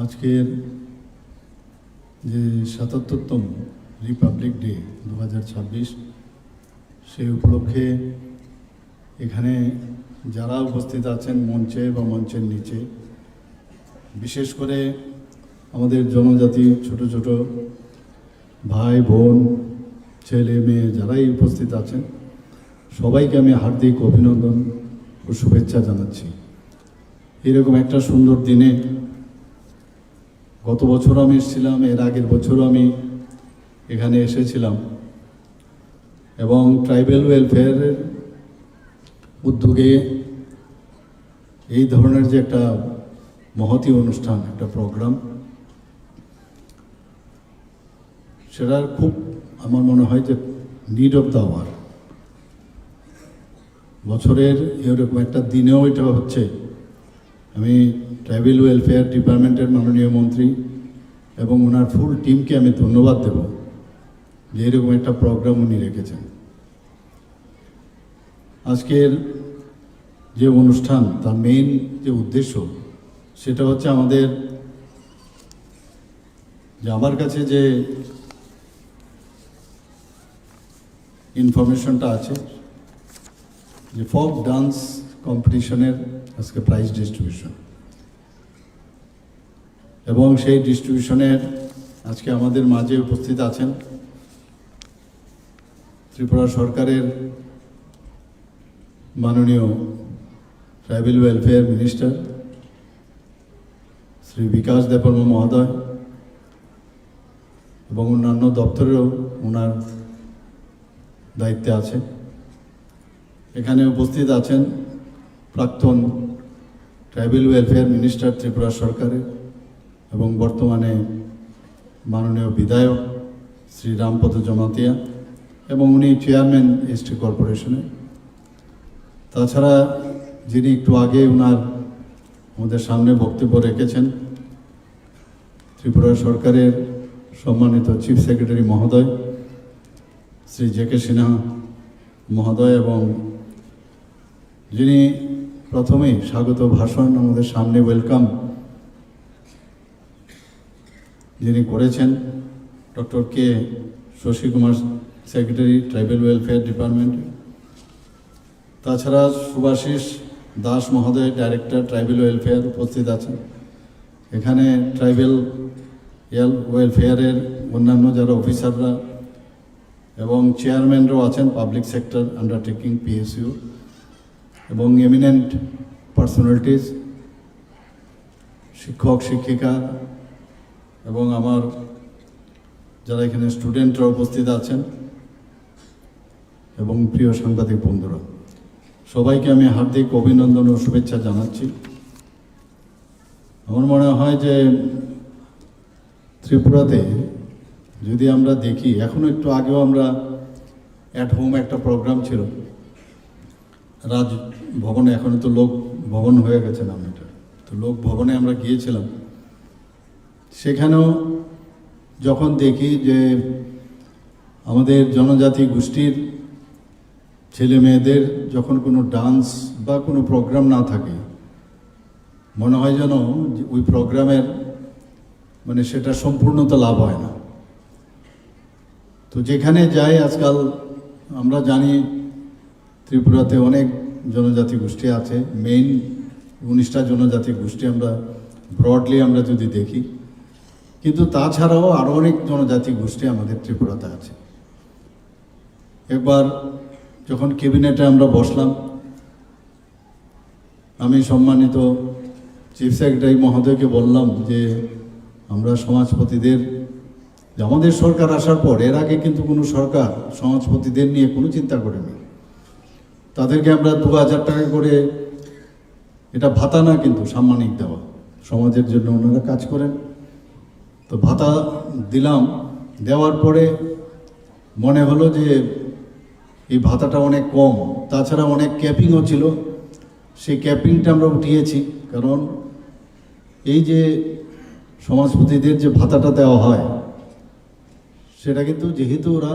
আজকের যে ৭৭তম Republic day ২০২৬ সেই উপলক্ষে এখানে যারা উপস্থিত আছেন মঞ্চে বা মঞ্চের নিচে, বিশেষ করে আমাদের জনজাতি ছোট ছোট ভাই বোন ছেলে মেয়ে যারাই উপস্থিত আছেন সবাইকে আমি হার্দিক অভিনন্দন ও শুভেচ্ছা জানাচ্ছি। এরকম একটা সুন্দর দিনে গত বছর আমি এসেছিলাম, এর আগের বছরও আমি এখানে এসেছিলাম এবং ট্রাইবাল ওয়েলফেয়ারের উদ্যোগে এই ধরনের যে একটা মহতী অনুষ্ঠান, একটা প্রোগ্রাম, সেটার খুব আমার মনে হয় যে নিড অফ দ্য আওয়ার। বছরের এরকম একটা দিনেও এটা হচ্ছে। আমি ট্রাইবাল ওয়েলফেয়ার ডিপার্টমেন্টের মাননীয় মন্ত্রী এবং ওনার ফুল টিমকে আমি ধন্যবাদ দেব যে এরকম একটা প্রোগ্রাম উনি রেখেছেন। আজকের যে অনুষ্ঠান তার মেইন যে উদ্দেশ্য সেটা হচ্ছে আমাদের যে আমার কাছে যে ইনফরমেশনটা আছে যে ফোক ডান্স কম্পিটিশনের আজকে প্রাইজ ডিস্ট্রিবিউশন, এবং সেই ডিস্ট্রিবিউশনের আজকে আমাদের মাঝে উপস্থিত আছেন ত্রিপুরা সরকারের মাননীয় ট্রাইবাল ওয়েলফেয়ার মিনিস্টার শ্রী বিকাশ দেববর্মা মহোদয়, এবং অন্যান্য দপ্তরেরও ওনার দায়িত্বে আছে। এখানে উপস্থিত আছেন প্রাক্তন ট্রাইবাল ওয়েলফেয়ার মিনিস্টার ত্রিপুরা সরকারের এবং বর্তমানে মাননীয় বিধায়ক শ্রী রামপদ জমাতিয়া, এবং উনি চেয়ারম্যান এসটি কর্পোরেশনের। তাছাড়া যিনি একটু আগে ওনার আমাদের সামনে বক্তব্য রেখেছেন ত্রিপুরা সরকারের সম্মানিত চিফ সেক্রেটারি মহোদয় শ্রী জে.কে. সিনহা মহোদয়, এবং যিনি প্রথমেই স্বাগত ভাষণ আমাদের সামনে ওয়েলকাম যিনি করেছেন doctor K Shashi Kumar, secretary tribal welfare department. তাছাড়া সুভাষিস দাস মহোদয়, ডাইরেক্টর ট্রাইবাল ওয়েলফেয়ার উপস্থিত আছেন। এখানে ট্রাইবাল ওয়েলফেয়ারের অন্যান্য যারা অফিসাররা এবং চেয়ারম্যানরাও আছেন, পাবলিক সেক্টর আন্ডারটেকিং পিএসইউ, এবং এমিনেন্ট পার্সোনালিটিস, শিক্ষক শিক্ষিকা এবং আমার যারা এখানে স্টুডেন্টরা উপস্থিত আছেন, এবং প্রিয় সাংবাদিক বন্ধুরা, সবাইকে আমি হার্দিক অভিনন্দন ও শুভেচ্ছা জানাচ্ছি। আমার মনে হয় যে ত্রিপুরাতে যদি আমরা দেখি, এখনও একটু আগেও আমরা অ্যাট হোম একটা প্রোগ্রাম ছিল রাজভবনে, এখন তো লোক ভবন হয়ে গেছে নাম এটা, তো লোক ভবনে আমরা গিয়েছিলাম। সেখানেও যখন দেখি যে আমাদের জনজাতি গোষ্ঠীর ছেলে মেয়েদের যখন কোনো ডান্স বা কোনো প্রোগ্রাম না থাকে, মনে হয় যেন ওই প্রোগ্রামের মানে সেটা সম্পূর্ণতা লাভ হয় না। তো যেখানে যাই আজকাল আমরা জানি ত্রিপুরাতে অনেক জনজাতি গোষ্ঠী আছে, মেইন 19টা জনজাতি গোষ্ঠী আমরা ব্রডলি আমরা যদি দেখি, কিন্তু তাছাড়াও আরও অনেক জনজাতি গোষ্ঠী আমাদের ত্রিপুরাতে আছে। একবার যখন ক্যাবিনেটে আমরা বসলাম, আমি সম্মানিত চিফ সেক্রেটারি মহোদয়কে বললাম যে আমরা সমাজপতিদের, আমাদের সরকার আসার পর, এর আগে কিন্তু কোনো সরকার সমাজপতিদের নিয়ে কোনো চিন্তা করেনি। তাদেরকে আমরা 2000 টাকা করে, এটা ভাতা না কিন্তু সাম্মানিক দেওয়া, সমাজের জন্য ওনারা কাজ করেন, তো ভাতা দিলাম। দেওয়ার পরে মনে হলো যে এই ভাতাটা অনেক কম, তাছাড়া অনেক ক্যাপিংও ছিল। সেই ক্যাপিংটা আমরা উঠিয়েছি, কারণ এই যে সমাজপতিদের যে ভাতাটা দেওয়া হয় সেটা কিন্তু যেহেতু ওরা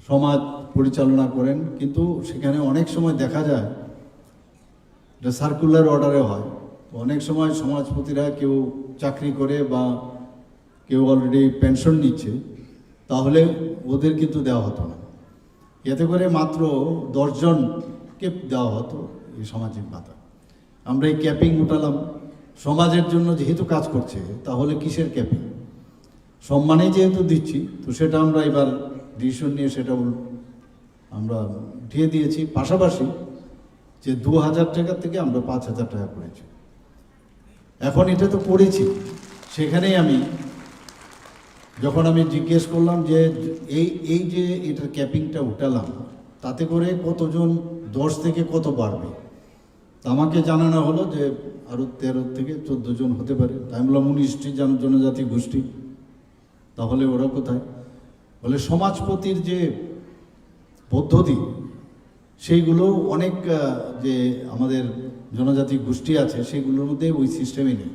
সমাজ পরিচালনা করেন, কিন্তু সেখানে অনেক সময় দেখা যায় এটা সার্কুলার অর্ডারে হয়, অনেক সময় সমাজপতিরা কেউ চাকরি করে বা কেউ অলরেডি পেনশন নিচ্ছে, তাহলে ওদের কিন্তু দেওয়া হতো না। এতে করে মাত্র 10 জনকে দেওয়া হতো এই সামাজিক ভাতা। আমরা এই ক্যাপিং উঠালাম, সমাজের জন্য যেহেতু কাজ করছে, তাহলে কিসের ক্যাপিং? সম্মানে যেহেতু দিচ্ছি, তো সেটা আমরা এবার ডিসিশন নিয়ে সেটা আমরা উঠিয়ে দিয়েছি। পাশাপাশি যে 2000 টাকা থেকে আমরা 5000 টাকা করেছি। এখন এটা তো করেছি, সেখানেই যখন আমি জিজ্ঞেস করলাম যে এই যে এটার ক্যাপিংটা উঠালাম, তাতে করে কতজন 10 থেকে কত বাড়বে, তা আমাকে জানানো হলো যে আরও 13 থেকে 14 জন হতে পারে। তাই আমি বললাম 19টি জনজাতি গোষ্ঠী, তাহলে ওরা কোথায়? বলে সমাজপতির যে পদ্ধতি সেইগুলো অনেক যে আমাদের জনজাতি গোষ্ঠী আছে সেগুলোর মধ্যে ওই সিস্টেমই নেই।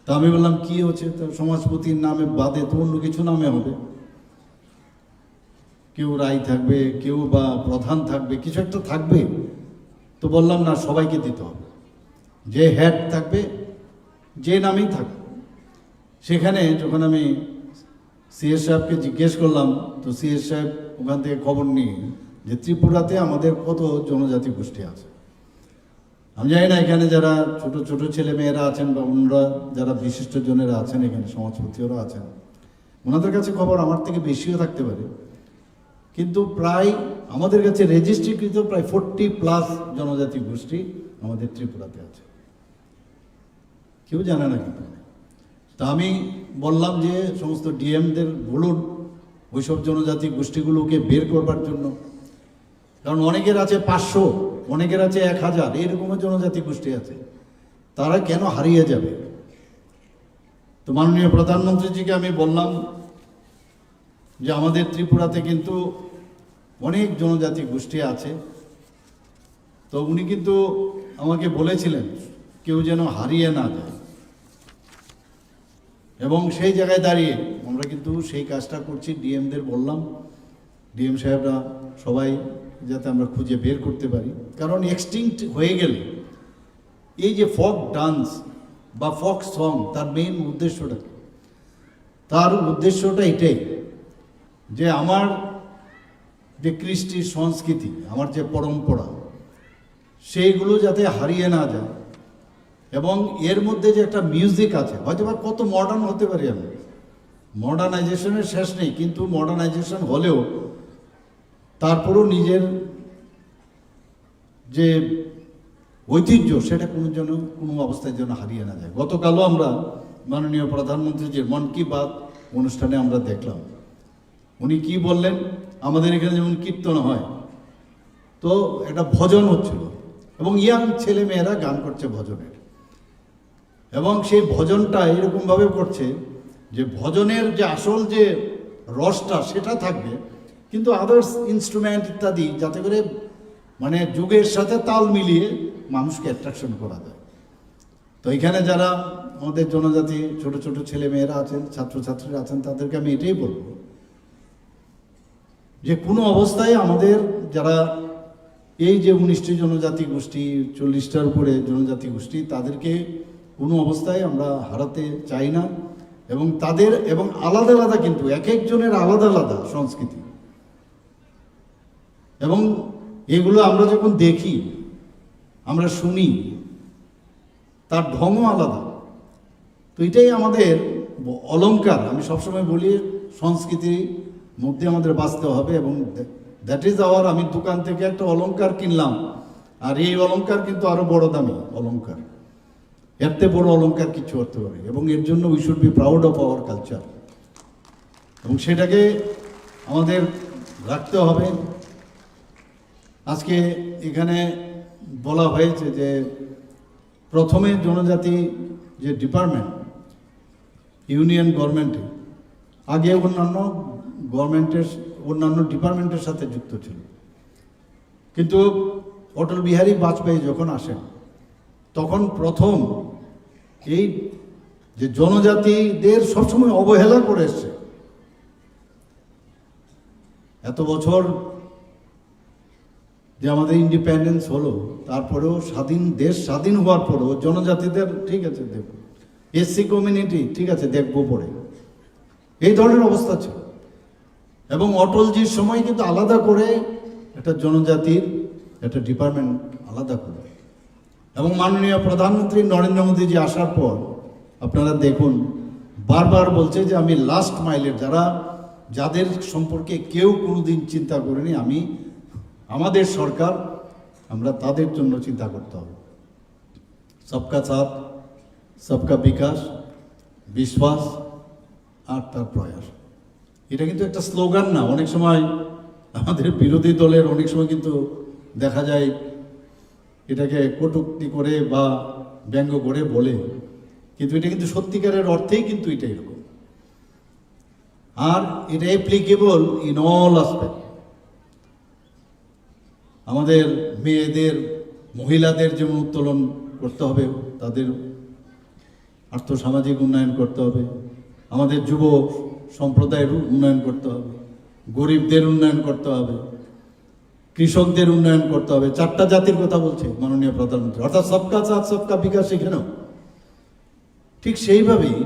তা আমি বললাম কি হচ্ছে? তো সমাজপতির নামে বাদে তো অন্য কিছু নামে হবে, কেউ রায় থাকবে, কেউ বা প্রধান থাকবে, কিছু একটা থাকবে। তো বললাম না, সবাইকে দিতে হবে, যে হেড থাকবে যে নামেই থাকবে। সেখানে যখন আমি সিএস সাহেবকে জিজ্ঞেস করলাম, তো সিএস সাহেব ওখান থেকে খবর নিয়ে যে ত্রিপুরাতে আমাদের কত জনজাতি গোষ্ঠী আছে। আমি জানি না এখানে যারা ছোট ছোট ছেলে মেয়েরা আছেন বা অন্যরা যারা বিশিষ্ট জনেরা আছেন, এখানে সমাজপতিরা আছেন, ওনাদের কাছে খবর আমার থেকে বেশিও থাকতে পারে, কিন্তু প্রায় আমাদের কাছে রেজিস্ট্রিকৃত প্রায় 40+ জনজাতি গোষ্ঠী আমাদের ত্রিপুরাতে আছে। কেউ জানে না কিন্তু। তা আমি বললাম যে সমস্ত ডিএমদের বলুন ওইসব জনজাতি গোষ্ঠীগুলোকে বের করবার জন্য, কারণ অনেকের আছে 500, অনেকের আছে 1000, এরকমের জনজাতি গোষ্ঠী আছে, তারা কেন হারিয়ে যাবে? তো মাননীয় প্রধানমন্ত্রীজিকে আমি বললাম যে আমাদের ত্রিপুরাতে কিন্তু অনেক জনজাতি গোষ্ঠী আছে, তো উনি কিন্তু আমাকে বলেছিলেন কেউ যেন হারিয়ে না যায়, এবং সেই জায়গায় দাঁড়িয়ে আমরা কিন্তু সেই কাজটা করছি। ডিএমদের বললাম, ডিএম সাহেবরা সবাই যাতে আমরা খুঁজে বের করতে পারি, কারণ এক্সটিংক্ট হয়ে গেলে এই যে ফোক ডান্স বা ফোক সং, তার মেইন উদ্দেশ্যটা, তার উদ্দেশ্যটা এটাই যে আমার যে কৃষ্টি সংস্কৃতি, আমার যে পরম্পরা, সেইগুলো যাতে হারিয়ে না যায়। এবং এর মধ্যে যে একটা মিউজিক আছে, হয়তো বা কত মডার্ন হতে পারি আমি, মডার্নাইজেশনের শেষ নেই, কিন্তু মডার্নাইজেশন হলেও তারপরও নিজের যে ঐতিহ্য সেটা কোনো অবস্থায় যেন হারিয়ে না যায়। গতকালও আমরা মাননীয় প্রধানমন্ত্রীজির মন কি বাত অনুষ্ঠানে আমরা দেখলাম, উনি কি বললেন, আমাদের এখানে যেমন কীর্তন হয়, তো একটা ভজন হচ্ছিল এবং ইয়াং ছেলে মেয়েরা গান করছে ভজনের, এবং সেই ভজনটা এরকমভাবে করছে যে ভজনের যে আসল যে রসটা সেটা থাকবে, কিন্তু আদার্স ইনস্ট্রুমেন্ট ইত্যাদি যাতে করে মানে যুগের সাথে তাল মিলিয়ে মানুষকে অ্যাট্রাকশন করা যায়। তো এখানে যারা আমাদের জনজাতি ছোট ছোট ছেলে মেয়েরা আছেন, ছাত্রছাত্রীরা আছেন, তাদেরকে আমি এটাই বলবো যে কোনো অবস্থায় আমাদের যারা এই যে 19টি জনজাতি গোষ্ঠী, 40টার উপরে জনজাতি গোষ্ঠী, তাদেরকে কোনো অবস্থায় আমরা হারাতে চাই না। এবং তাদের এবং আলাদা আলাদা, কিন্তু এক একজনের আলাদা আলাদা সংস্কৃতি, এবং এগুলো আমরা যখন দেখি, আমরা শুনি, তার ঢংও আলাদা। তো এটাই আমাদের অলংকার। আমি সবসময় বলি সংস্কৃতির মধ্যে আমাদের বাঁচতে হবে, এবং দ্যাট ইজ আওয়ার। আমি দোকান থেকে একটা অলংকার কিনলাম, আর এই অলংকার কিন্তু আরো বড় দামি অলংকার, এরতে বড় অলংকার কিছু করতে পারে, এবং এর জন্য we should be proud of our culture, এবং সেটাকে আমাদের রাখতে হবে। আজকে এখানে বলা হয়েছে যে প্রথমে জনজাতি যে ডিপার্টমেন্ট ইউনিয়ন গভর্নমেন্টে, আগে অন্যান্য ডিপার্টমেন্টের সাথে যুক্ত ছিল, কিন্তু অটল বিহারী বাজপেয়ী যখন আসেন, তখন প্রথম এই যে জনজাতিদের সবসময় অবহেলা করে এসছে, এত বছর যে আমাদের ইন্ডিপেন্ডেন্স হলো, তারপরেও দেশ স্বাধীন হওয়ার পরেও জনজাতিদের ঠিক আছে দেখব, এসসি কমিউনিটি ঠিক আছে দেখবো পরে, এই ধরনের অবস্থা ছিল। এবং অটলজির সময় কিন্তু আলাদা করে একটা জনজাতির একটা ডিপার্টমেন্ট আলাদা করে, এবং মাননীয় প্রধানমন্ত্রী নরেন্দ্র মোদীজি আসার পর আপনারা দেখুন বারবার বলছে যে আমি লাস্ট মাইলের যাদের সম্পর্কে কেউ কোনোদিন চিন্তা করেনি, আমাদের সরকার আমরা তাদের জন্য চিন্তা করতে হবে। সবকা সাথ সবকা বিকাশ, বিশ্বাস আর তার প্রয়াস, এটা কিন্তু একটা স্লোগান না। অনেক সময় আমাদের বিরোধী দলের অনেক সময় কিন্তু দেখা যায় এটাকে কটূক্তি করে বা ব্যঙ্গ করে বলে, কিন্তু এটা কিন্তু সত্যিকারের অর্থেই কিন্তু এটা এরকম। আর এটা অ্যাপ্লিকেবল ইন অল আসপেক্ট। আমাদের মেয়েদের, মহিলাদের যেমন উত্তোলন করতে হবে, তাদের আর্থসামাজিক উন্নয়ন করতে হবে, আমাদের যুব সম্প্রদায়ের উন্নয়ন করতে হবে, গরিবদের উন্নয়ন করতে হবে, কৃষকদের উন্নয়ন করতে হবে। 4টা জাতির কথা বলছে মাননীয় প্রধানমন্ত্রী, অর্থাৎ সবকা সাথ সবকা বিকাশ। এখানেও ঠিক সেইভাবেই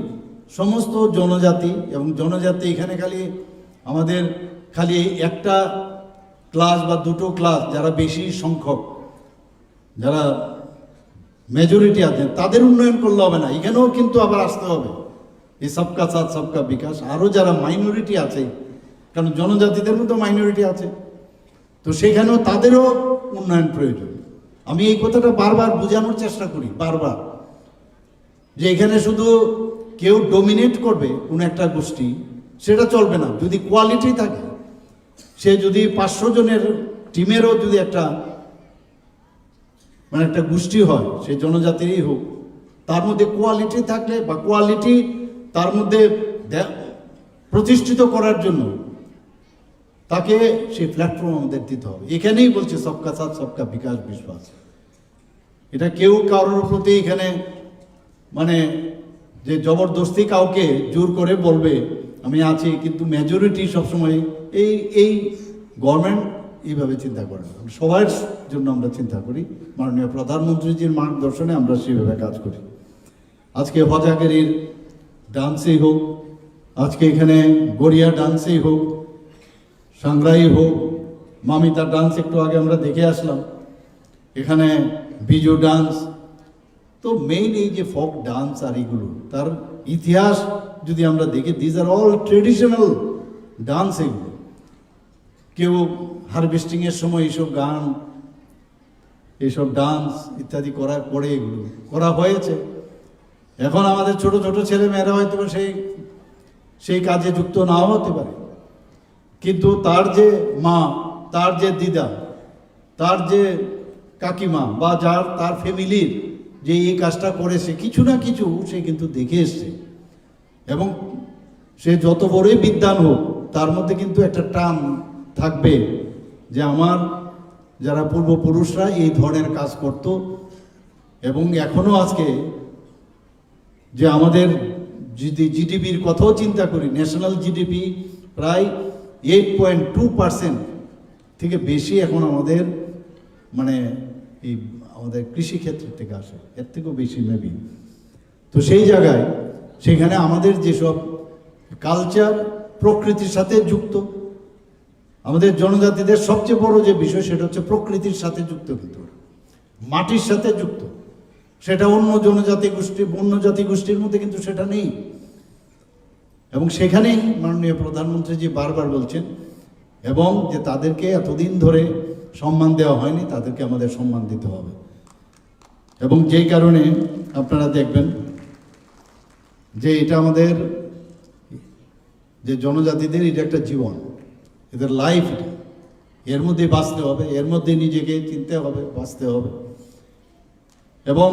সমস্ত জনজাতি, এবং জনজাতি এখানে খালি একটা ক্লাস বা দুটো ক্লাস, যারা বেশি সংখ্যক, যারা মেজরিটি আছেন, তাদের উন্নয়ন করলে হবে না। এখানেও কিন্তু আবার আসতে হবে এই সবকা সাথ সবকা বিকাশ। আরও যারা মাইনরিটি আছে, কারণ জনজাতিদের মধ্যে মাইনরিটি আছে, তো সেখানেও তাদেরও উন্নয়ন প্রয়োজন। আমি এই কথাটা বারবার বোঝানোর চেষ্টা করি, বারবার, যে এখানে শুধু কেউ ডোমিনেট করবে কোন একটা গোষ্ঠী, সেটা চলবে না। যদি কোয়ালিটি থাকে, সে যদি 500 জনের টিমেরও যদি একটা গোষ্ঠী হয়, সে জনজাতিরই হোক, তার মধ্যে কোয়ালিটি থাকলে বা কোয়ালিটি তার মধ্যে প্রতিষ্ঠিত করার জন্য তাকে সেই প্ল্যাটফর্ম আমাদের দিতে হবে। এখানেই বলছে সবকা সাথ সবকা বিকাশ, বিশ্বাস। এটা কেউ কারোর প্রতি এখানে যে জবরদস্তি কাউকে জোর করে বলবে আমি আছি, কিন্তু মেজরিটি সবসময় এই গভর্নমেন্ট এইভাবে চিন্তা করে না। সবার জন্য আমরা চিন্তা করি, মাননীয় প্রধানমন্ত্রীজির মার্গদর্শনে আমরা সেইভাবে কাজ করি। আজকে হজাগেরির ডান্সেই হোক, আজকে এখানে গড়িয়া ডান্সেই হোক, সাংগ্রাই হোক, মামিতা ডান্স একটু আগে আমরা দেখে আসলাম, এখানে বিজু ডান্স, তো মেইন এই যে ফোক ডান্স আর এগুলো, তার ইতিহাস যদি আমরা দেখি, these are all traditional dance. এগুলো কেউ হারভেস্টিংয়ের সময় এইসব গান, এইসব ডান্স ইত্যাদি করে এগুলো করা হয়েছে। এখন আমাদের ছোট ছোট ছেলে মেয়েরা হয়তো সেই কাজে যুক্ত নাও হতে পারে, কিন্তু তার যে মা, তার যে দিদা, তার যে কাকিমা বা তার ফ্যামিলির যে এই কাজটা করেছে, কিছু না কিছু সে কিন্তু দেখে এসছে। এবং সে যত বড়ই বিদ্বান হোক, তার মধ্যে কিন্তু একটা টান থাকবে যে আমার যারা পূর্বপুরুষরা এই ধরনের কাজ করত। এবং এখনো আজকে যে আমাদের যদি জিডিপির কথাও চিন্তা করি, ন্যাশনাল জিডিপি প্রায় 8.2% থেকে বেশি এখন আমাদের এই আমাদের কৃষিক্ষেত্র থেকে আসে, এর থেকেও বেশি মেবি। তো সেই জায়গায় সেখানে আমাদের যেসব কালচার প্রকৃতির সাথে যুক্ত, আমাদের জনজাতিদের সবচেয়ে বড় যে বিষয় সেটা হচ্ছে প্রকৃতির সাথে যুক্ত, কিন্তু মাটির সাথে যুক্ত। সেটা অন্য জাতি গোষ্ঠীর মধ্যে কিন্তু সেটা নেই। এবং সেখানেই মাননীয় প্রধানমন্ত্রীজি বারবার বলছেন, এবং যে তাদেরকে এতদিন ধরে সম্মান দেওয়া হয়নি, তাদেরকে আমাদের সম্মান দিতে হবে। এবং যেই কারণে আপনারা দেখবেন যে এটা আমাদের যে জনজাতিদের এটা একটা জীবন, এদের লাইফ, এর মধ্যে বাঁচতে হবে, এর মধ্যে নিজেকে চিনতে হবে, বাঁচতে হবে। এবং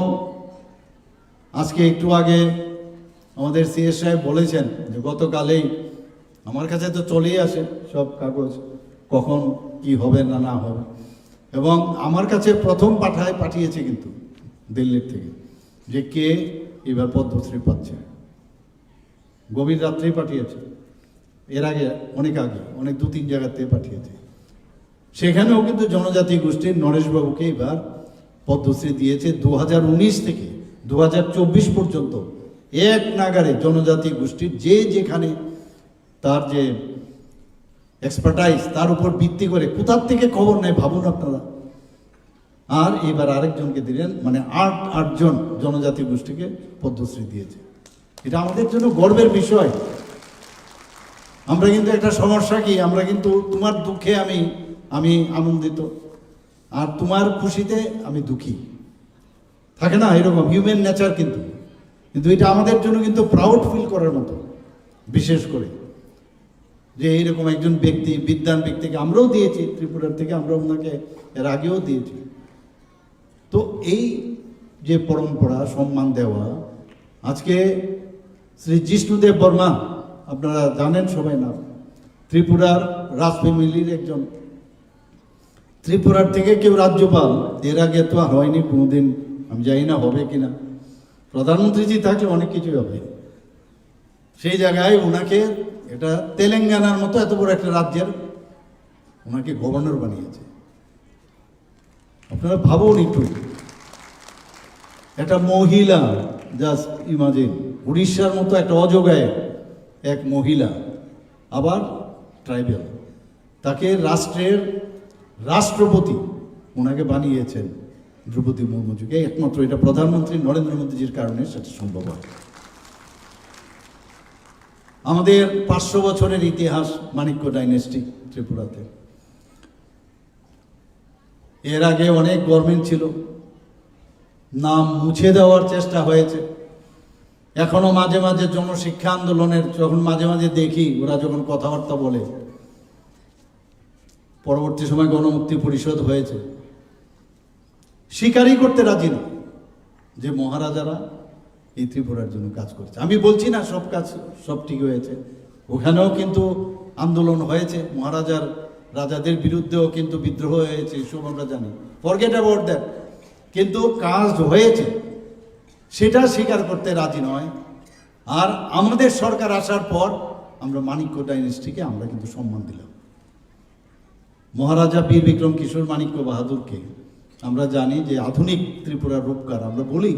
আজকে একটু আগে আমাদের সিএস সাহেব বলেছেন যে গতকালেই আমার কাছে তো চলেই আসে সব কাগজ, কখন কি হবে না হবে, এবং আমার কাছে প্রথম পাঠিয়েছে কিন্তু দিল্লির থেকে, যে কে এবার পদ্মশ্রী পাচ্ছে। গভীর রাত্রেই পাঠিয়েছে, এর আগে অনেক 2-3 জায়গাতে পাঠিয়েছে। সেখানেও কিন্তু জনজাতি গোষ্ঠীর নরেশবাবুকে এবার পদ্মশ্রী দিয়েছে। 2019 থেকে 2024 পর্যন্ত এক নাগারে জনজাতি গোষ্ঠীর যে যেখানে তার যে এক্সপার্টাইজ তার উপর ভিত্তি করে কোথার থেকে খবর নেয় ভাবুন আপনারা। আর এবার আরেকজনকে দিলেন, মানে আটজন জনজাতি গোষ্ঠীকে পদ্মশ্রী দিয়েছে। এটা আমাদের জন্য গর্বের বিষয়। আমরা কিন্তু একটা সমস্যা কি, আমরা কিন্তু তোমার দুঃখে আমি আনন্দিত, আর তোমার খুশিতে আমি দুঃখী, থাকে না এরকম হিউম্যান নেচার। কিন্তু এটা আমাদের জন্য কিন্তু প্রাউড ফিল করার মতো, বিশেষ করে যে এইরকম একজন ব্যক্তি, বিদ্বান ব্যক্তিকে আমরাও দিয়েছি ত্রিপুরার থেকে, আমরা ওনাকে এর আগেও দিয়েছি। তো এই যে পরম্পরা, সম্মান দেওয়া, আজকে শ্রী জিষ্ণুদেব বর্মা, আপনারা জানেন সবাই না, ত্রিপুরার রাজ ফ্যামিলির একজন। ত্রিপুরার থেকে কেউ রাজ্যপাল এর আগে তো হয়নি কোনোদিন, আমি জানি না হবে কিনা। প্রধানমন্ত্রীজি থাকলে অনেক কিছুই হবে। সেই জায়গায় ওনাকে, এটা তেলেঙ্গানার মতো এত বড় একটা রাজ্যের ওনাকে গভর্নর বানিয়েছে। আপনারা ভাবুন একটু, একটা মহিলা, জাস্ট ইমাজিন, উড়িষ্যার মতো একটা অজগায় এক মহিলা, আবার ট্রাইবেল, তাকে রাষ্ট্রের রাষ্ট্রপতি ওনাকে বানিয়েছেন দ্রৌপদী মুর্মুজিকে। একমাত্র এটা প্রধানমন্ত্রী নরেন্দ্র মোদীজির কারণে সেটা সম্ভব হয়। আমাদের 500 বছরের ইতিহাস মাণিক্য ডাইনেস্টি ত্রিপুরাতে। এর আগে অনেক গভর্নমেন্ট ছিল, নাম মুছে দেওয়ার চেষ্টা হয়েছে। এখনো মাঝে মাঝে জনশিক্ষা আন্দোলনের যখন মাঝে মাঝে দেখি ওরা যখন কথাবার্তা বলে, পরবর্তী সময় গণমুক্তি পরিষদ হয়েছে, স্বীকারই করতে রাজি না যে মহারাজারা এই ত্রিপুরার জন্য কাজ করছে। আমি বলছি না সব কাজ সব ঠিক হয়েছে, ওখানেও কিন্তু আন্দোলন হয়েছে, রাজাদের বিরুদ্ধেও কিন্তু বিদ্রোহ হয়েছে, সব আমরা জানি, ফরগেট অ্যাবাউট দ্যাট। কিন্তু কাজ হয়েছে সেটা স্বীকার করতে রাজি নয়। আর আমাদের সরকার আসার পর আমরা মাণিক্য ডাইনেস্টিকে আমরা কিন্তু সম্মান দিলাম। মহারাজা বীর বিক্রম কিশোর মাণিক্য বাহাদুরকে আমরা জানি যে আধুনিক ত্রিপুরার রূপকার আমরা বলি,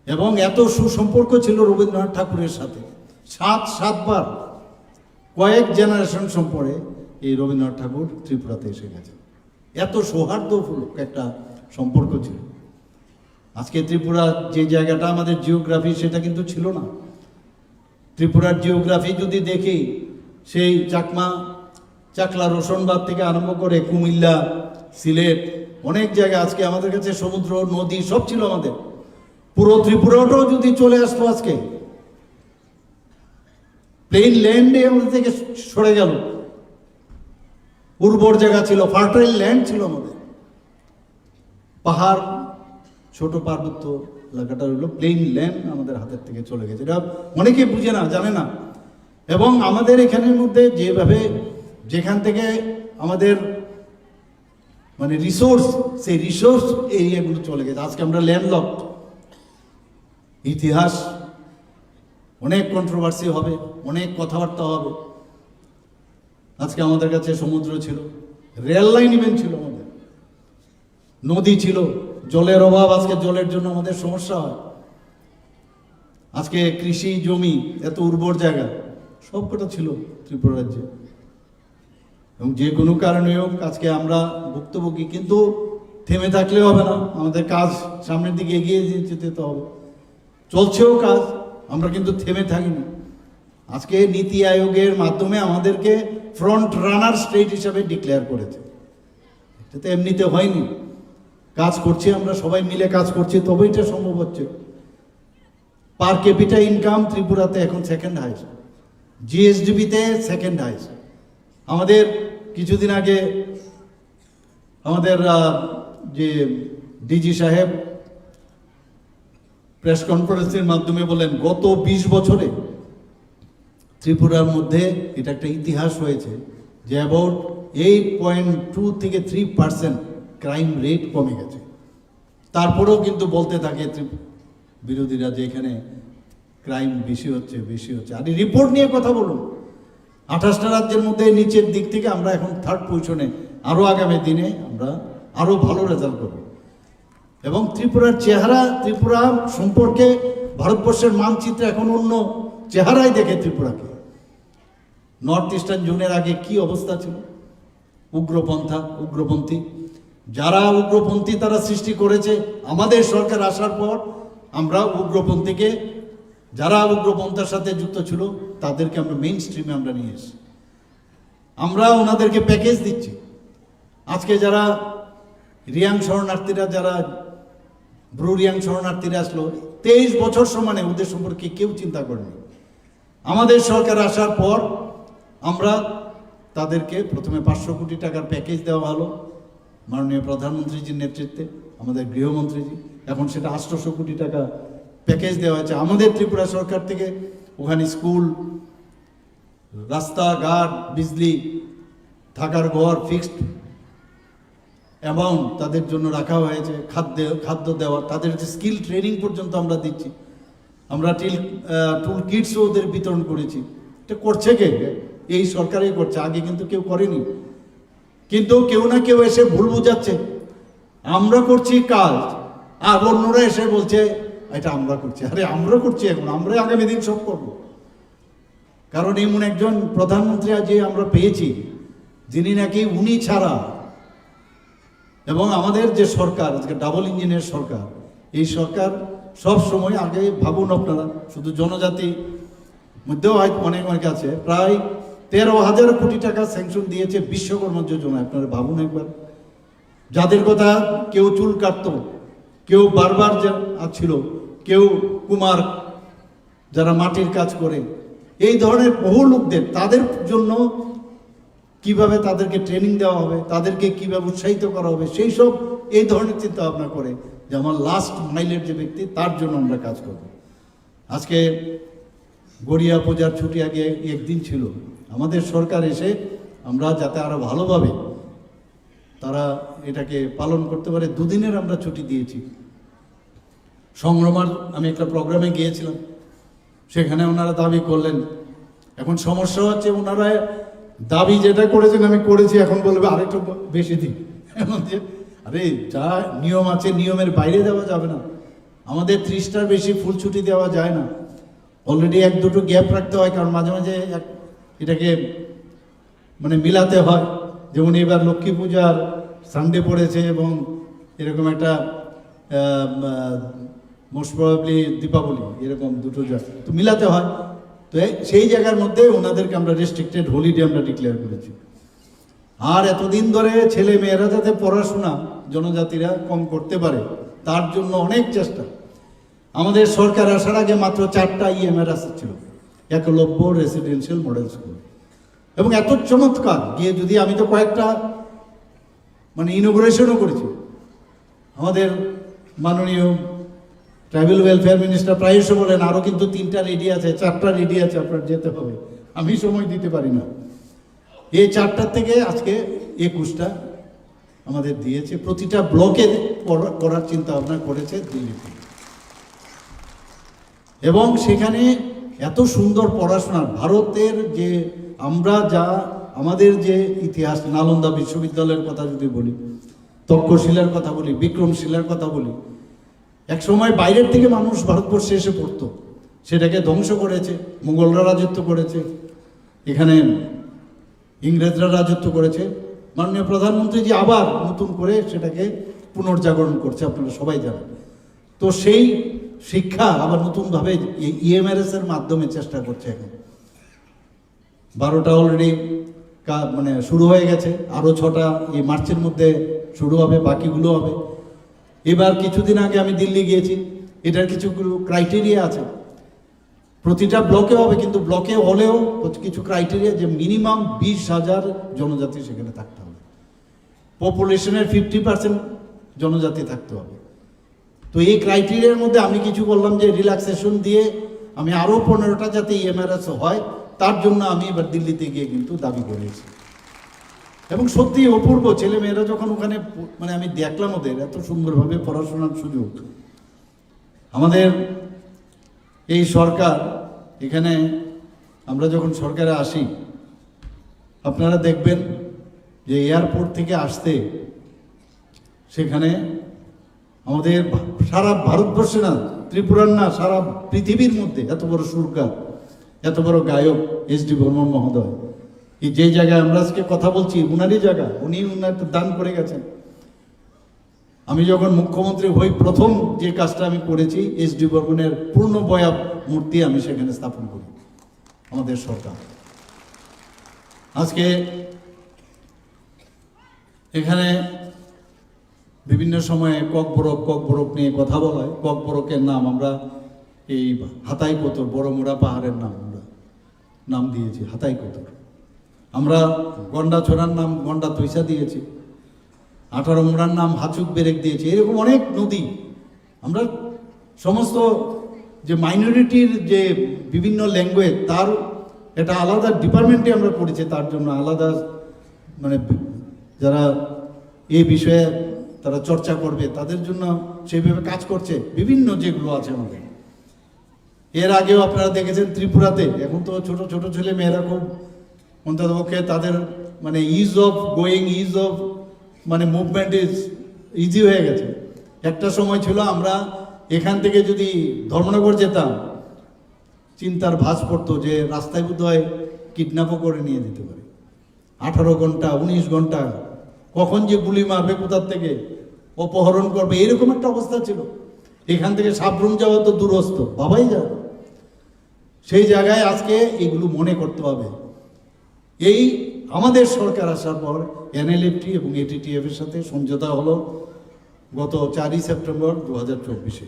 এবং এত সুসম্পর্ক ছিল রবীন্দ্রনাথ ঠাকুরের সাথে। সাতবার কয়েক জেনারেশন সম্পর্কে এই রবীন্দ্রনাথ ঠাকুর ত্রিপুরাতে এসে গেছে। এত সৌহার্দ্যপূর্ণ একটা সম্পর্ক ছিল। আজকে ত্রিপুরা যে জায়গাটা আমাদের জিওগ্রাফি, সেটা কিন্তু ছিল না। ত্রিপুরার জিওগ্রাফি যদি দেখি, সেই চাকলা রোশনবাদ থেকে আরম্ভ করে কুমিল্লা, সিলেট, অনেক জায়গা আজকে আমাদের কাছে সমুদ্র, নদী সব ছিল আমাদের। পুরো ত্রিপুরাটাও যদি চলে আসতো আজকে, প্লেন ল্যান্ডে আমাদের থেকে সরে গেল। উর্বর জায়গা ছিল, ফার্টাইল ল্যান্ড ছিল আমাদের, পাহাড়, ছোট পার্বত্য এলাকাটা হলো প্লেন ল্যান্ড আমাদের হাতের থেকে চলে গেছে। এটা অনেকে বুঝে না, জানে না। এবং আমাদের এখানের মধ্যে যেভাবে যেখান থেকে আমাদের মানে রিসোর্স, সেই রিসোর্স এরিয়াগুলো চলে গেছে। আজকে আমরা ল্যান্ডলকড। ইতিহাস অনেক কন্ট্রোভার্সি হবে, অনেক কথাবার্তা হবে। আজকে আমাদের কাছে সমুদ্র ছিল, রেল লাইন ইভেন ছিল, আমাদের নদী ছিল, জলের অভাব, আজকে জলের জন্য আমাদের সমস্যা হয়। আজকে কৃষি জমি, এত উর্বর জায়গা সবকটা ছিল ত্রিপুরা রাজ্যে। এবং যে কোনো কারণে হোক আজকে আমরা ভুক্তভোগী, কিন্তু থেমে থাকলে হবে না, আমাদের কাজ সামনের দিকে এগিয়ে যেতে হবে। চলছেও কাজ, আমরা কিন্তু থেমে থাকিনি। আজকে নীতি আয়োগের মাধ্যমে আমাদেরকে ফ্রন্ট রানার স্টেট হিসাবে ডিক্লেয়ার করেছে। এটা তো এমনিতে হয়নি, কাজ করছি, আমরা সবাই মিলে কাজ করছি, তবে এটা সম্ভব হচ্ছে। পার ক্যাপিটা ইনকাম ত্রিপুরাতে এখন সেকেন্ড হাইস্ট, জিএসডিপিতে সেকেন্ড হাইস্ট। আমাদের কিছুদিন আগে আমাদের যে ডিজি সাহেব প্রেস কনফারেন্সের মাধ্যমে বলেন, গত 20 বছরে ত্রিপুরার মধ্যে এটা একটা ইতিহাস হয়েছে যে অ্যাবাউট 8.2 থেকে 3% ক্রাইম রেট কমে গেছে। তারপরেও কিন্তু বলতে থাকে বিরোধীরা যে এখানে ক্রাইম বেশি হচ্ছে। আর রিপোর্ট নিয়ে কথা বলুন, 28টা রাজ্যের মধ্যে নিচের দিক থেকে আমরা এখন 3rd পজিশনে, আরও আগামী দিনে আমরা আরও ভালো রেজাল্ট করব। এবং ত্রিপুরার চেহারা, ত্রিপুরা সম্পর্কে ভারতবর্ষের মানচিত্রে এখন অন্য চেহারাই দেখে ত্রিপুরাকে। নর্থ ইস্টার্ন জোনের আগে কি অবস্থা ছিল, উগ্রপন্থী, যারা উগ্রপন্থী তারা সৃষ্টি করেছে। আমাদের সরকার আসার পর আমরা উগ্রপন্থীকে, যারা উগ্রপন্থার সাথে যুক্ত ছিল তাদেরকে আমরা মেইন স্ট্রিমে আমরা নিয়ে এসেছি। আমরা ওনাদেরকে প্যাকেজ দিচ্ছি। আজকে যারা রিয়াং শরণার্থীরা, যারা ব্রু রিয়াং শরণার্থীরা আসলো, 23 বছর সমানে ওদের সম্পর্কে কেউ চিন্তা করেনি। আমাদের সরকার আসার পর আমরা তাদেরকে প্রথমে 500 কোটি টাকার প্যাকেজ দেওয়া হলো মাননীয় প্রধানমন্ত্রীজির নেতৃত্বে, আমাদের গৃহমন্ত্রীজি। এখন সেটা 800 কোটি টাকা প্যাকেজ দেওয়া হয়েছে আমাদের ত্রিপুরা সরকার থেকে। ওখানে স্কুল, রাস্তাঘাট, বিজলি, থাকার ঘর, ফিক্সড অ্যামাউন্ট তাদের জন্য রাখা হয়েছে, খাদ্য দেওয়া, তাদের যে স্কিল ট্রেনিং পর্যন্ত আমরা দিচ্ছি। আমরা টুল কিটসও ওদের বিতরণ করেছি। এটা করছে কে? এই সরকারই করছে, আগে কিন্তু কেউ করেনি। কিন্তু কেউ না কেউ এসে ভুল বুঝাচ্ছে, আমরা করছি কাজ, আর অন্যরা এসে বলছে এটা আমরা করছি। আরে আমরা করছি, এখন আমরা আগামী দিন সব করব। কারণ এমন একজন প্রধানমন্ত্রী আজ আমরা পেয়েছি যিনি নাকি উনি ছাড়া, এবং আমাদের যে সরকার আজকে ডাবল ইঞ্জিনের সরকার, এই সরকার সব সময়, আগে ভাবুন আপনারা, শুধু জনজাতি মধ্যেও হয়তো অনেক আছে, প্রায় 13,000 কোটি টাকা স্যাংশন দিয়েছে বিশ্বকর্মা যোজনা। আপনারা ভাবুন একবার, যাদের কথা কেউ চুল কাটতো, কেউ বারবার ছিল, কেউ কুমার, যারা মাটির কাজ করে, এই ধরনের বহু লোকদের, তাদের জন্য কিভাবে তাদেরকে ট্রেনিং দেওয়া হবে, তাদেরকে কিভাবে উৎসাহিত করা হবে, সেই সব এই ধরনের চিন্তা ভাবনা করে যে আমার লাস্ট মাইলের যে ব্যক্তি, তার জন্য আমরা কাজ করব। আজকে গড়িয়া পূজার ছুটি আগে একদিন ছিল, আমাদের সরকার এসে আমরা যাতে আরো ভালোভাবে তারা এটাকে পালন করতে পারে, 2 দিনের আমরা ছুটি দিয়েছি। সংগ্রামার আমি একটা প্রোগ্রামে গিয়েছিলাম, সেখানে ওনারা দাবি করলেন। এখন সমস্যা হচ্ছে, ওনারা দাবি যেটা করেছেন আমি করেছি, এখন বলবে আরেকটু বেশি দিন। আরে যা নিয়ম আছে, নিয়মের বাইরে দেওয়া যাবে না। আমাদের 30টার বেশি ফুল ছুটি দেওয়া যায় না। অলরেডি 1-2 গ্যাপ রাখতে হয়, কারণ মাঝে মাঝে এটাকে মানে মিলাতে হয়। যেমন এবার লক্ষ্মী পূজার সানডে পড়েছে এবং এরকম একটা মোস্ট প্রবাবলি দীপাবলি, এরকম দুটো তো মিলাতে হয়। তো সেই জায়গার মধ্যে ওনাদেরকে আমরা রেস্ট্রিক্টেড হলিডে আমরা ডিক্লেয়ার করেছি। আর এতদিন ধরে ছেলে মেয়েরা যাতে পড়াশোনা জনজাতিরা কম করতে পারে, তার জন্য অনেক চেষ্টা। আমাদের সরকার আসার আগে মাত্র 4টা ইএমআরএস ছিল, একলব্য রেসিডেন্সিয়াল মডেল স্কুল। এবং এত চমৎকার গিয়ে, যদি আমি তো কয়েকটা মানে ইনোগ্রেশনও করেছি। আমাদের মাননীয় ট্রাইবাল ওয়েলফেয়ার মিনিস্টার প্রায়শ বলেন আরও কিন্তু 3টা রেডি আছে, 4টা রেডি আছে, আপনার যেতে হবে। আমি সময় দিতে পারি না। এই 4টার থেকে আজকে 21টা আমাদের দিয়েছে। প্রতিটা ব্লকে করার চিন্তা ভাবনা করেছে দিল্লিতে। এবং সেখানে এত সুন্দর পড়াশোনা, ভারতের যে আমরা যা আমাদের যে ইতিহাস, নালন্দা বিশ্ববিদ্যালয়ের কথা যদি বলি, তক্ষশিলার কথা বলি, বিক্রমশিলার কথা বলি, এক সময় বাইরের থেকে মানুষ ভারতবর্ষে এসে পড়তো, সেটাকে ধ্বংস করেছে, মুঘলরা রাজত্ব করেছে, এখানে ইংরেজরা রাজত্ব করেছে। মাননীয় প্রধানমন্ত্রীজি আবার নতুন করে সেটাকে পুনর্জাগরণ করছে, আপনারা সবাই জানেন। তো সেই শিক্ষা আবার নতুনভাবে ইএমআরএস এর মাধ্যমে চেষ্টা করছে। এখন 12টা অলরেডি মানে শুরু হয়ে গেছে, আরও 6টা এই মার্চের মধ্যে শুরু হবে, বাকিগুলো হবে। এবার কিছুদিন আগে আমি দিল্লি গিয়েছি, এটার কিছু ক্রাইটেরিয়া আছে, প্রতিটা ব্লকে হবে, কিন্তু ব্লকে হলেও কিছু ক্রাইটেরিয়া, যে মিনিমাম 20,000 জনজাতি সেখানে থাকতে হবে, পপুলেশনের 50% জনজাতি থাকতে হবে। তো এই ক্রাইটেরিয়ার মধ্যে আমি কিছু বললাম যে রিল্যাক্সেশন দিয়ে আমি আরও 15টা যাতে ইএমআরএস হয়, তার জন্য আমি এবার দিল্লিতে গিয়ে কিন্তু দাবি করেছি। এবং সত্যি অপূর্ব, ছেলে মেয়েরা যখন ওখানে মানে আমি দেখলাম ওদের এত সুন্দরভাবে পড়াশোনার সুযোগ। আমাদের এই সরকার, এখানে আমরা যখন সরকারে আসি আপনারা দেখবেন যে এয়ারপোর্ট থেকে আসতে সেখানে আমাদের সারা ভারতবর্ষে না, ত্রিপুরার না, সারা পৃথিবীর মধ্যে এত বড় সুরকার, এত বড় গায়ক এস.ডি. বর্মন মহোদয়, এই যে জায়গায় আমরা আজকে কথা বলছি উনারই জায়গা, উনি উনার দান করে গেছেন। আমি যখন মুখ্যমন্ত্রী হই প্রথম যে কাজটা আমি করেছি, এস.ডি. বর্মনের পূর্ণ বয়া মূর্তি আমি সেখানে স্থাপন করি আমাদের সরকার। আজকে এখানে বিভিন্ন সময়ে ককবরক নিয়ে কথা বলা হয়। ককবরকের নাম আমরা এই হাতাইকোতর, বড়মুড়া পাহাড়ের নাম দিয়েছি হাতাইকোতর। আমরা গন্ডাছড়ার নাম গন্ডা তৈসা দিয়েছি, 18 মুড়ার নাম হাচুক বেরেক দিয়েছি। এরকম অনেক নদী আমরা সমস্ত যে মাইনরিটির যে বিভিন্ন ল্যাঙ্গুয়েজ, তার একটা আলাদা ডিপার্টমেন্টে আমরা করেছি, তার জন্য আলাদা মানে যারা এই বিষয়ে তারা চর্চা করবে তাদের জন্য সেইভাবে কাজ করছে বিভিন্ন যেগুলো আছে আমাদের। এর আগেও আপনারা দেখেছেন ত্রিপুরাতে, এখন তো ছোট ছোট ছেলে মেয়েরা খুব অন্ততপক্ষে তাদের মানে is of going, is of মানে মুভমেন্ট ইজ ইজি হয়ে গেছে। একটা সময় ছিল আমরা এখান থেকে যদি ধর্মনগর যেতাম, চিন্তার ভাঁজ পড়তো যে রাস্তায় বোধহয় কিডন্যাপও করে নিয়ে যেতে পারে। 18 ঘন্টা 19 ঘন্টা কখন যে গুলি মারবে, কোথার থেকে অপহরণ করবে, এরকম একটা অবস্থা ছিল। এখান থেকে সাবরুম যাওয়া তো দূরস্থ, বাবাই যাবে। সেই জায়গায় আজকে এগুলো মনে করতে হবে। এই আমাদের সরকার আসার পর এনএলএফটি এবং এটিটিএফ এর সাথে সমঝোতা হলো গত 4ই সেপ্টেম্বর 2024-এ,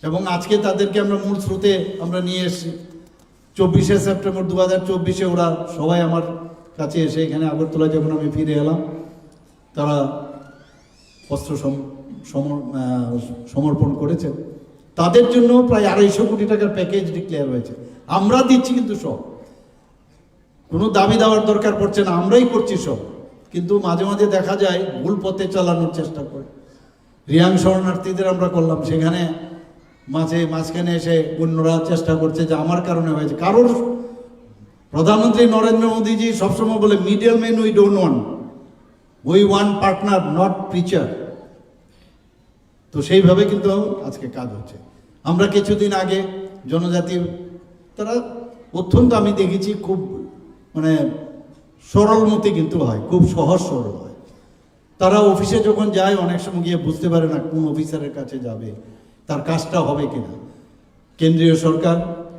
এবং আজকে তাদেরকে আমরা মূল স্রোতে আমরা নিয়ে এসেছি। 24শে সেপ্টেম্বর 2024-এ ওরা সবাই আমার কাছে এসে এখানে আগরতলায় যখন আমি ফিরে এলাম, তারা অস্ত্র সমর্পণ করেছেন। তাদের জন্য প্রায় 250 কোটি টাকার প্যাকেজ ডিক্লেয়ার হয়েছে। আমরা দিচ্ছি কিন্তু সব, কোনো দাবি দেওয়ার দরকার পড়ছে না, আমরাই করছি সব। কিন্তু মাঝে মাঝে দেখা যায় ভুল পথে চালানোর চেষ্টা করে। রিয়াং শরণার্থীদের আমরা করলাম, সেখানে মাঝখানে এসে অন্যরা চেষ্টা করছে যে আমার কারণে হয়েছে। কারোর প্রধানমন্ত্রী নরেন্দ্র মোদীজি সবসময় বলে middle man we don't want, we want partner not preacher. তো সেইভাবে কিন্তু আজকে কাজ হচ্ছে। আমরা কিছুদিন আগে জনজাতি তারা অত্যন্ত, আমি দেখেছি খুব মানে সরলমতি কিন্তু হয়, খুব সহজ সরল হয়। তারা অফিসে যখন যায় অনেক সময় গিয়ে বুঝতে পারে না কোন অফিসারের কাছে যাবে, তার কাজটা হবে কিনা। কেন্দ্রীয় সরকার,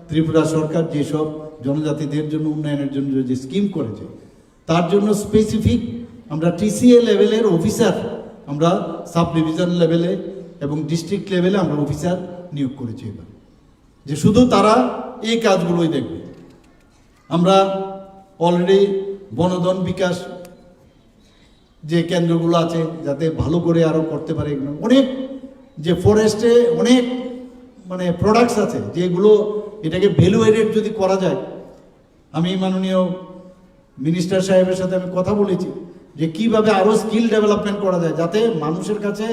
ত্রিপুরা সরকার যেসব জনজাতিদের জন্য উন্নয়নের জন্য যে স্কিম করেছে, তার জন্য স্পেসিফিক আমরা টিসিএ লেভেলের অফিসার, আমরা সাব ডিভিশন লেভেলে এবং ডিস্ট্রিক্ট লেভেলে আমরা অফিসার নিয়োগ করেছি এবার, যে শুধু তারা এই কাজগুলোই দেখবে। আমরা অলরেডি বনধন বিকাশ যে কেন্দ্রগুলো আছে যাতে ভালো করে আরও করতে পারে, অনেক যে ফরেস্টে অনেক মানে প্রোডাক্টস আছে যেগুলো এটাকে ভ্যালু এডেড যদি করা যায়। আমি মাননীয় মিনিস্টার সাহেবের সাথে আমি কথা বলেছি যে কিভাবে আরও স্কিল ডেভেলপমেন্ট করা যায়, যাতে মানুষের কাছে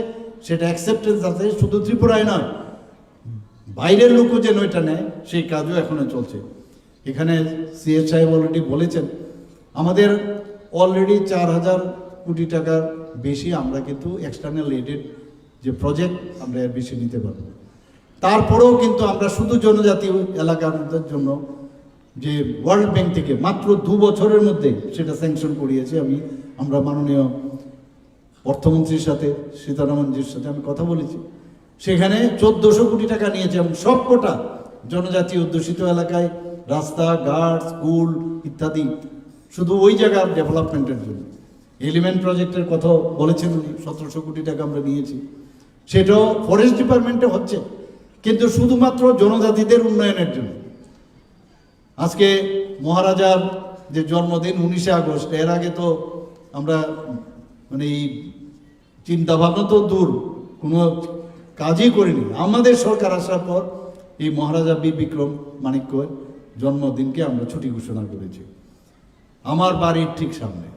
সেটা অ্যাকসেপ্টেন্স আছে, শুধু ত্রিপুরায় নয়, বাইরের লোকও যেন এটা নেয়, সেই কাজও এখনো চলছে। এখানে সিএস সাহেব অলরেডি বলেছেন আমাদের অলরেডি 4000 কোটি টাকার বেশি আমরা কিন্তু এক্সটার্নাল এডেড যে প্রজেক্ট আমরা এর বেশি নিতে পারবো। তারপরেও কিন্তু আমরা শুধু জনজাতি এলাকাদের জন্য যে ওয়ার্ল্ড ব্যাংক থেকে মাত্র 2 বছরের মধ্যে সেটা স্যাংশন করিয়েছি। আমরা মাননীয় অর্থমন্ত্রীর সাথে, সীতারামনজির সাথে আমি কথা বলেছি, সেখানে 1400 কোটি টাকা নিয়েছে এবং সবকটা জনজাতি অধ্যুষিত এলাকায় রাস্তা ঘাট স্কুল ইত্যাদি, শুধু ওই জায়গার ডেভেলপমেন্টের জন্য। এলিমেন্ট প্রজেক্টের কথা বলেছেন উনি, 1700 কোটি টাকা আমরা নিয়েছি, সেটাও ফরেস্ট ডিপার্টমেন্টে হচ্ছে, কিন্তু শুধুমাত্র জনজাতিদের উন্নয়নের জন্য। আজকে মহারাজার যে জন্মদিন 19শে আগস্ট, এর আগে তো আমরা মানে এই চিন্তাভাবনা তো দূর, কোনো কাজই করিনি। আমাদের সরকার আসার পর এই মহারাজা বীর বিক্রম মাণিক্যের জন্মদিনকে আমরা ছুটি ঘোষণা করেছি। আমার বাড়ির ঠিক সামনে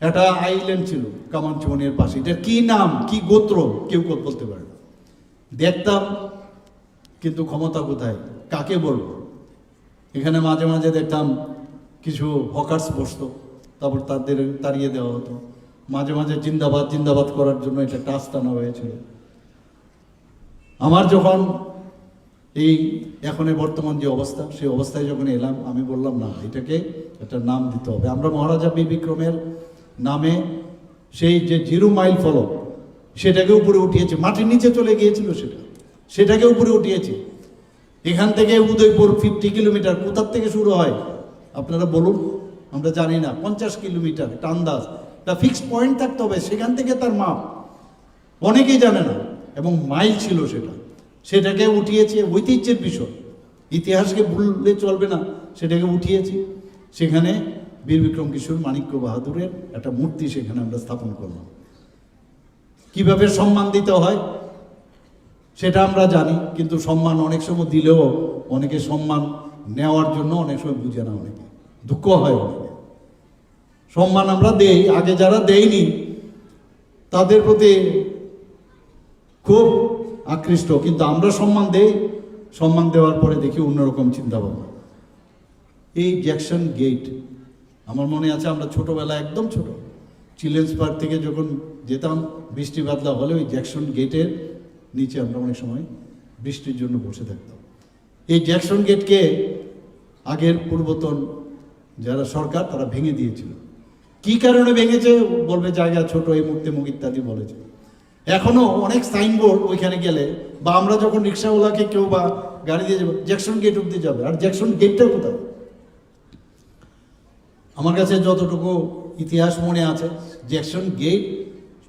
একটা আইল্যান্ড ছিল কামানচুমনির পাশে, এটার কি নাম কি গোত্র কেউ বলতে পারে না। দেখতাম কিন্তু ক্ষমতা কোথায়, কাকে বলবো। এখানে মাঝে মাঝে দেখতাম কিছু হকার্স বসতো, তারপর তাদের তাড়িয়ে দেওয়া হতো। মাঝে মাঝে জিন্দাবাদ জিন্দাবাদ করার জন্য এটা টাচ টানা হয়েছিল। আমার যখন এই এখন বর্তমান যে অবস্থা, সেই অবস্থায় যখন এলাম, আমি বললাম না, এটাকে একটা নাম দিতে হবে। আমরা মহারাজা বীর বিক্রমের নামে সেই যে 0 মাইল ফলক, সেটাকে উপরে উঠিয়েছি। মাটির নিচে চলে গিয়েছিল সেটাকে উপরে উঠিয়েছি। এখান থেকে উদয়পুর 50 কিলোমিটার, কোথার থেকে শুরু হয় আপনারা বলুন, আমরা জানি না। 50 কিলোমিটার, একটা আন্দাজ, একটা ফিক্সড পয়েন্ট থাকতে হবে, সেখান থেকে তার মাপ অনেকেই জানে না, এবং মাইল ছিল সেটাকে উঠিয়েছে। ঐতিহ্যের বিষয়, ইতিহাসকে ভুললে চলবে না, সেটাকে উঠিয়েছি। সেখানে বীর বিক্রম কিশোর মানিক্য বাহাদুরের একটা মূর্তি সেখানে আমরা স্থাপন করলাম। কিভাবে সম্মান দিতে হয় সেটা আমরা জানি, কিন্তু সম্মান অনেক সময় দিলেও অনেকে সম্মান নেওয়ার জন্য অনেক সময় বুঝে না, অনেকে দুঃখ হয়। অনেকে সম্মান আমরা দেই, আগে যারা দেয়নি তাদের প্রতি খুব আকৃষ্ট, কিন্তু আমরা সম্মান দেই, সম্মান দেওয়ার পরে দেখি অন্যরকম চিন্তা ভাবনা। এই জ্যাকসন গেট, আমার মনে আছে আমরা ছোটবেলায়, একদম ছোট, চিলড্রেন্স পার্ক থেকে যখন যেতাম, বৃষ্টি বাদলা হলে ওই জ্যাকসন গেটের নিচে আমরা অনেক সময় বৃষ্টির জন্য বসে থাকতাম। এই জ্যাকসন গেটকে আগের পূর্বতন যারা সরকার, তারা ভেঙে দিয়েছিল। কি কারণে ভেঙেছে বলবে, জায়গা ছোট, এই মুহূর্তে মুখ ইত্যাদি বলেছে। এখনো অনেক সাইনবোর্ড ওইখানে গেলে, বা আমরা যখন রিক্সাওয়ালাকে কেউ বা গাড়ি দিয়ে যাবো, জ্যাকসন গেট অব্দি যাবে। আর জ্যাকসন গেটটা কোথায়? আমার কাছে যতটুকু ইতিহাস মনে আছে, জ্যাকসন গেট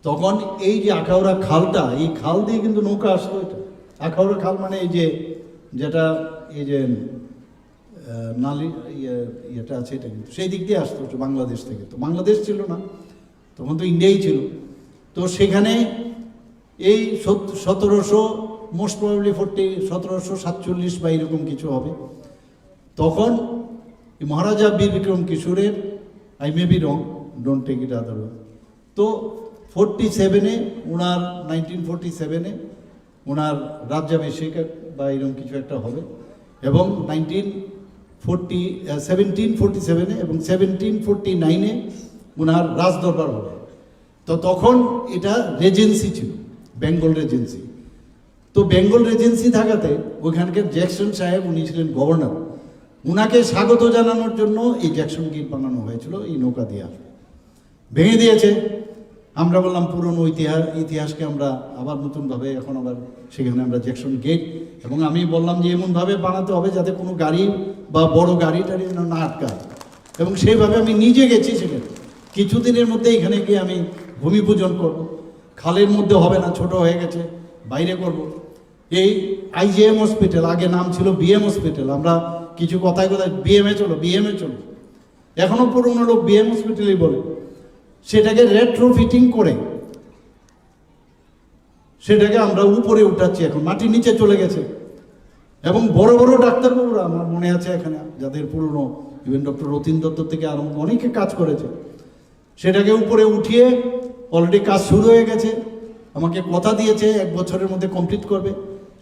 তখন এই যে আখাউড়া খালটা, এই খাল দিয়ে কিন্তু নৌকা আসতো। এটা আখাউড়া খাল মানে এই যে যেটা এই যে নালি ইয়েটা আছে, এটা কিন্তু সেই দিক দিয়ে আসতো বাংলাদেশ থেকে। তো বাংলাদেশ ছিল না তখন, তো ইন্ডিয়াই ছিল। তো সেখানে এই 1700 মোস্ট প্রবাবলি 1747 বা এরকম কিছু হবে। তখন মহারাজা বীর বিক্রম কিশোরের, I may be wrong, don't take it other, তো 47-এ ওনার 1947-এ ওনার রাজ্যাভিষেক বা এরকম কিছু একটা হবে, এবং 1747-এ এবং 1749-এ ওনার রাজদরবার হবে। তো তখন এটা রেজেন্সি ছিল, বেঙ্গল রেজেন্সি। তো বেঙ্গল রেজেন্সি থাকাতে ওইখানকার জ্যাকসন সাহেব, উনি ছিলেন গভর্নর, উনাকে স্বাগত জানানোর জন্য এই জ্যাকসন গেট বানানো হয়েছিল। এই নৌকা দিয়ে ভেঙে দিয়েছে। আমরা বললাম পুরনো ইতিহাসকে আমরা আবার নতুনভাবে এখন আবার সেখানে আমরা জ্যাকসন গেট, এবং আমি বললাম যে এমনভাবে বানাতে হবে যাতে কোনো গাড়ি বা বড় গাড়ি টাড়ি না আটকায়, এবং সেইভাবে আমি নিজে গেছি সেখানে। কিছুদিনের মধ্যে এখানে গিয়ে আমি ভূমি পূজন করব। খালের মধ্যে হবে না, ছোট হয়ে গেছে, বাইরে করব। এই IJM হসপিটাল, আগে নাম ছিল BM হসপিটাল, আমরা কিছু কথায় BMA চলো, এখনো পুরনো লোক BM হসপিটালই বলে। সেটাকে রেট্রোফিটিং করে সেটাকে আমরা উপরে উঠাচ্ছি, এখন মাটির নিচে চলে গেছে। এবং বড় বড় ডাক্তারবাবুরা, আমার মনে আছে এখানে যাদের পুরনো, ইভেন ডক্টর রতীন দত্ত থেকে আরম্ভ অনেকে কাজ করেছে, সেটাকে উপরে উঠিয়ে অলরেডি কাজ শুরু হয়ে গেছে। আমাকে কথা দিয়েছে 1 বছরের মধ্যে কমপ্লিট করবে,